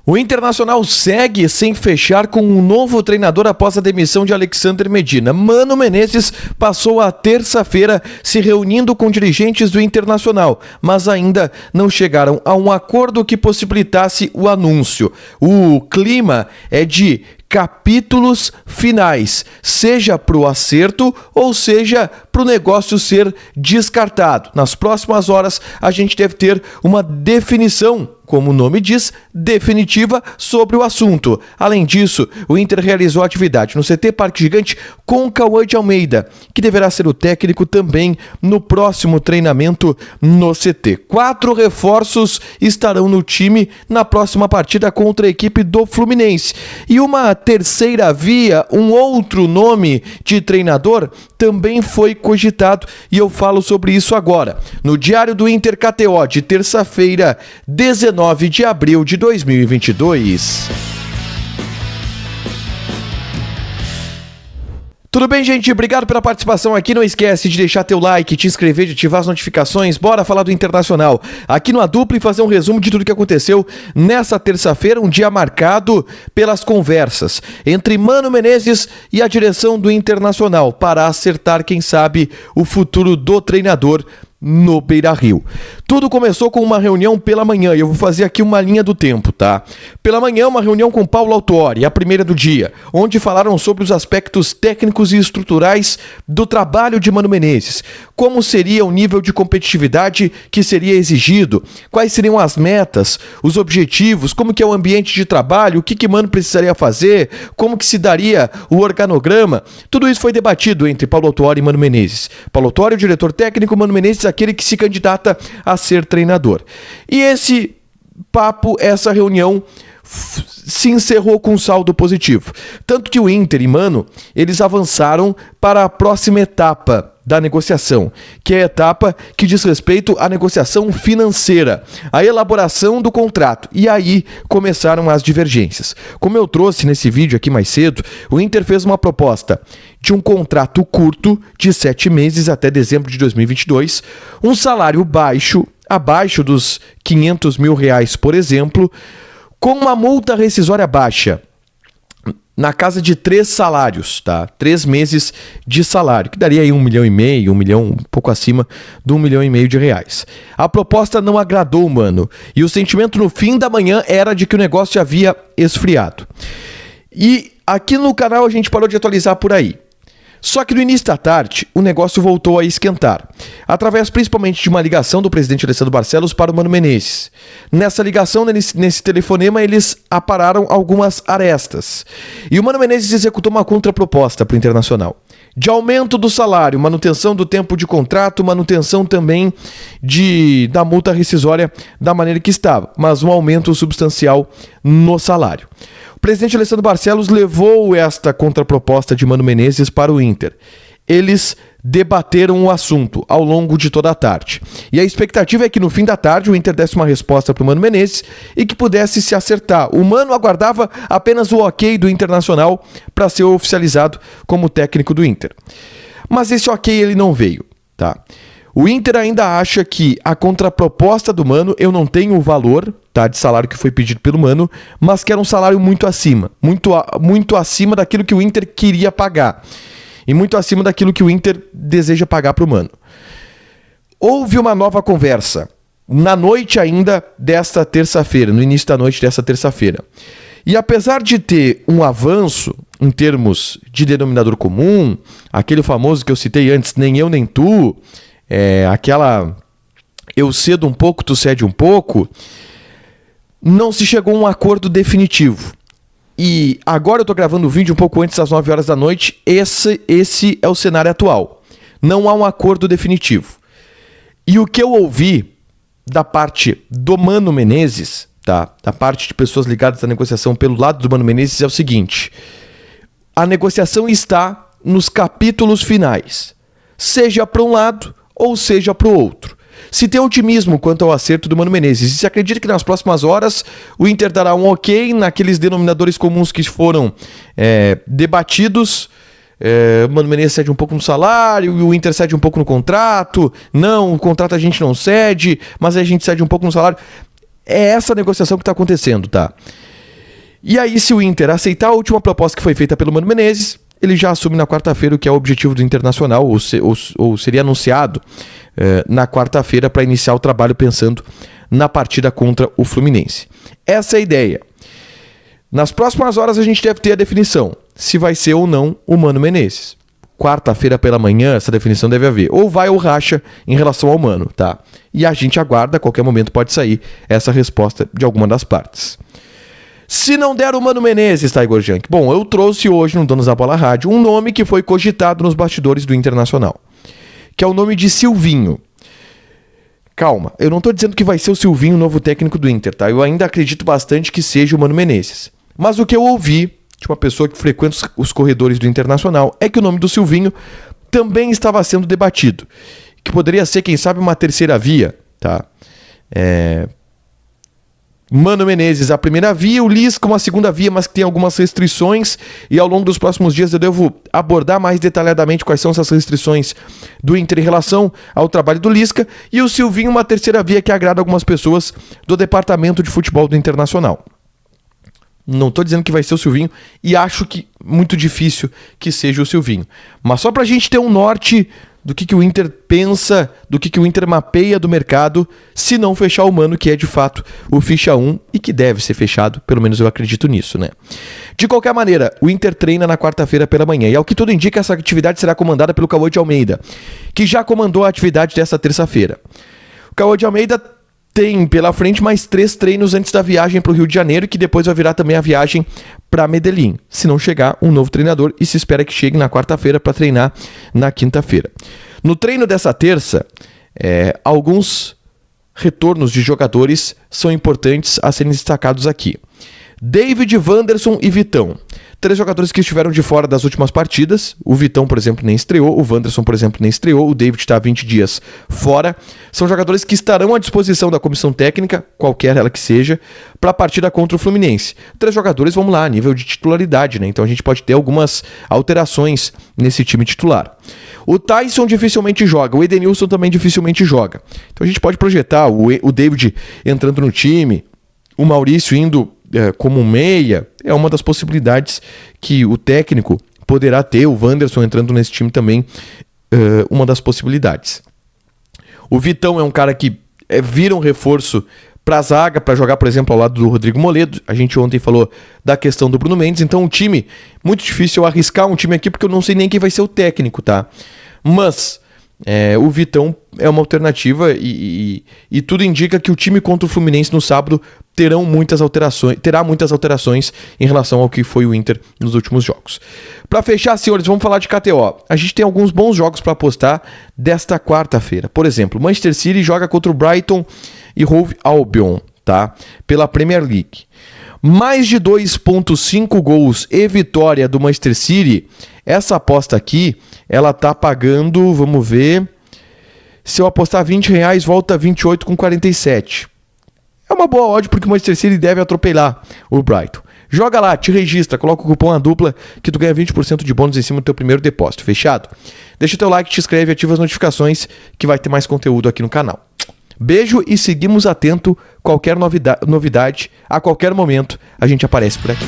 O Internacional segue sem fechar com um novo treinador após a demissão de Alexander Medina. Mano Menezes passou a terça-feira se reunindo com dirigentes do Internacional, mas ainda não chegaram a um acordo que possibilitasse o anúncio. O clima é de capítulos finais, seja para o acerto ou seja para o negócio ser descartado. Nas próximas horas a gente deve ter uma definição, como o nome diz, definitiva sobre o assunto. Além disso, o Inter realizou atividade no CT Parque Gigante com Cauã de Almeida, que deverá ser o técnico também no próximo treinamento no CT. 4 reforços estarão no time na próxima partida contra a equipe do Fluminense. E uma terceira via, um outro nome de treinador, também foi cogitado e eu falo sobre isso agora. No Diário do Inter KTO de terça-feira, 19 de abril de 2022. Tudo bem, gente? Obrigado pela participação aqui. Não esquece de deixar teu like, te inscrever, de ativar as notificações. Bora falar do Internacional aqui no A Dupla e fazer um resumo de tudo que aconteceu nessa terça-feira, um dia marcado pelas conversas entre Mano Menezes e a direção do Internacional para acertar, quem sabe, o futuro do treinador no Beira-Rio. Tudo começou com uma reunião pela manhã, e eu vou fazer aqui uma linha do tempo, tá? Pela manhã, uma reunião com Paulo Autuori, a primeira do dia, onde falaram sobre os aspectos técnicos e estruturais do trabalho de Mano Menezes, como seria o nível de competitividade que seria exigido, quais seriam as metas, os objetivos, como que é o ambiente de trabalho, o que Mano precisaria fazer, como que se daria o organograma. Tudo isso foi debatido entre Paulo Autuori e Mano Menezes. Paulo Autuori, o diretor técnico, Mano Menezes, aquele que se candidata a ser treinador. E esse papo, essa reunião se encerrou com um saldo positivo. Tanto que o Inter e Mano, eles avançaram para a próxima etapa da negociação, que é a etapa que diz respeito à negociação financeira, a elaboração do contrato. E aí começaram as divergências. Como eu trouxe nesse vídeo aqui mais cedo, o Inter fez uma proposta de um contrato curto de 7 meses até dezembro de 2022, um salário baixo, abaixo dos R$500 mil, por exemplo, com uma multa rescisória baixa, na casa de 3 salários, tá? 3 meses de salário, que daria aí R$1,5 milhão, 1 milhão, um pouco acima de R$1,5 milhão. A proposta não agradou o Mano, e o sentimento no fim da manhã era de que o negócio havia esfriado. E aqui no canal a gente parou de atualizar por aí. Só que no início da tarde, o negócio voltou a esquentar, através principalmente de uma ligação do presidente Alessandro Barcelos para o Mano Menezes. Nessa ligação, nesse telefonema, eles apararam algumas arestas. E o Mano Menezes executou uma contraproposta para o Internacional, de aumento do salário, manutenção do tempo de contrato, manutenção também da multa rescisória da maneira que estava, mas um aumento substancial no salário. O presidente Alessandro Barcelos levou esta contraproposta de Mano Menezes para o Inter. Eles debateram o assunto ao longo de toda a tarde. E a expectativa é que no fim da tarde o Inter desse uma resposta para o Mano Menezes e que pudesse se acertar. O Mano aguardava apenas o ok do Internacional para ser oficializado como técnico do Inter. Mas esse ok ele não veio, tá? O Inter ainda acha que a contraproposta do Mano, eu não tenho o valor, tá, de salário que foi pedido pelo Mano, mas que era um salário muito acima, muito acima daquilo que o Inter queria pagar e muito acima daquilo que o Inter deseja pagar para o Mano. Houve uma nova conversa na noite ainda desta terça-feira, no início da noite desta terça-feira. E apesar de ter um avanço em termos de denominador comum, aquele famoso que eu citei antes, nem eu nem tu, aquela eu cedo um pouco, tu cede um pouco, não se chegou a um acordo definitivo. E agora eu estou gravando o vídeo um pouco antes das 9 horas da noite, esse é o cenário atual. Não há um acordo definitivo. E o que eu ouvi da parte do Mano Menezes, tá, da parte de pessoas ligadas à negociação pelo lado do Mano Menezes, é o seguinte: a negociação está nos capítulos finais, seja para um lado ou seja para o outro. Se tem otimismo quanto ao acerto do Mano Menezes, e se acredita que nas próximas horas o Inter dará um ok naqueles denominadores comuns que foram debatidos, o Mano Menezes cede um pouco no salário, e o Inter cede um pouco no contrato, não, o contrato a gente não cede, mas a gente cede um pouco no salário. É essa negociação que está acontecendo, tá? E aí, se o Inter aceitar a última proposta que foi feita pelo Mano Menezes, ele já assume na quarta-feira o que é o objetivo do Internacional, ou seria anunciado na quarta-feira para iniciar o trabalho pensando na partida contra o Fluminense. Essa é a ideia. Nas próximas horas a gente deve ter a definição, se vai ser ou não o Mano Menezes. Quarta-feira pela manhã essa definição deve haver. Ou vai ou racha em relação ao Mano, tá? E a gente aguarda, a qualquer momento pode sair essa resposta de alguma das partes. Se não der o Mano Menezes, tá, Igor Jank? Bom, eu trouxe hoje no Donos da Bola Rádio um nome que foi cogitado nos bastidores do Internacional, que é o nome de Silvinho. Calma, eu não tô dizendo que vai ser o Silvinho o novo técnico do Inter, tá? Eu ainda acredito bastante que seja o Mano Menezes. Mas o que eu ouvi de uma pessoa que frequenta os corredores do Internacional é que o nome do Silvinho também estava sendo debatido. Que poderia ser, quem sabe, uma terceira via, tá? Mano Menezes a primeira via, o Lisca uma segunda via, mas que tem algumas restrições, e ao longo dos próximos dias eu devo abordar mais detalhadamente quais são essas restrições do Inter em relação ao trabalho do Lisca, e o Silvinho uma terceira via que agrada algumas pessoas do departamento de futebol do Internacional. Não estou dizendo que vai ser o Silvinho, e acho que muito difícil que seja o Silvinho. Mas só para a gente ter um norte do que o Inter pensa, do que o Inter mapeia do mercado, se não fechar o Mano, que é de fato o ficha 1 e que deve ser fechado, pelo menos eu acredito nisso, né? De qualquer maneira, o Inter treina na quarta-feira pela manhã, e ao que tudo indica, essa atividade será comandada pelo Cauã de Almeida, que já comandou a atividade dessa terça-feira. O Cauã de Almeida tem pela frente mais 3 treinos antes da viagem para o Rio de Janeiro, que depois vai virar também a viagem para Medellín, se não chegar um novo treinador, e se espera que chegue na quarta-feira para treinar na quinta-feira. No treino dessa terça, alguns retornos de jogadores são importantes a serem destacados aqui. David, Wanderson e Vitão. 3 jogadores que estiveram de fora das últimas partidas. O Vitão, por exemplo, nem estreou. O Wanderson, por exemplo, nem estreou. O David está há 20 dias fora. São jogadores que estarão à disposição da comissão técnica, qualquer ela que seja, para a partida contra o Fluminense. 3 jogadores, vamos lá, a nível de titularidade, né? Então a gente pode ter algumas alterações nesse time titular. O Tyson dificilmente joga. O Edenilson também dificilmente joga. Então a gente pode projetar o David entrando no time, o Maurício indo como um meia, é uma das possibilidades que o técnico poderá ter. O Wanderson entrando nesse time também, uma das possibilidades. O Vitão é um cara que vira um reforço para a zaga, para jogar, por exemplo, ao lado do Rodrigo Moledo. A gente ontem falou da questão do Bruno Mendes, então um time, muito difícil eu arriscar um time aqui, porque eu não sei nem quem vai ser o técnico, tá? Mas o Vitão é uma alternativa e tudo indica que o time contra o Fluminense no sábado terá muitas alterações em relação ao que foi o Inter nos últimos jogos. Para fechar, senhores, vamos falar de KTO. A gente tem alguns bons jogos para apostar desta quarta-feira. Por exemplo, Manchester City joga contra o Brighton e Hove Albion, tá? Pela Premier League. Mais de 2.5 gols e vitória do Manchester City. Essa aposta aqui, ela tá pagando, vamos ver, se eu apostar R$20, volta 28,47. É uma boa odd porque o Manchester City deve atropelar o Brighton. Joga lá, te registra, coloca o cupom ADUPLA que tu ganha 20% de bônus em cima do teu primeiro depósito, fechado? Deixa o teu like, te inscreve, ativa as notificações que vai ter mais conteúdo aqui no canal. Beijo e seguimos atento, qualquer novidade, a qualquer momento a gente aparece por aqui.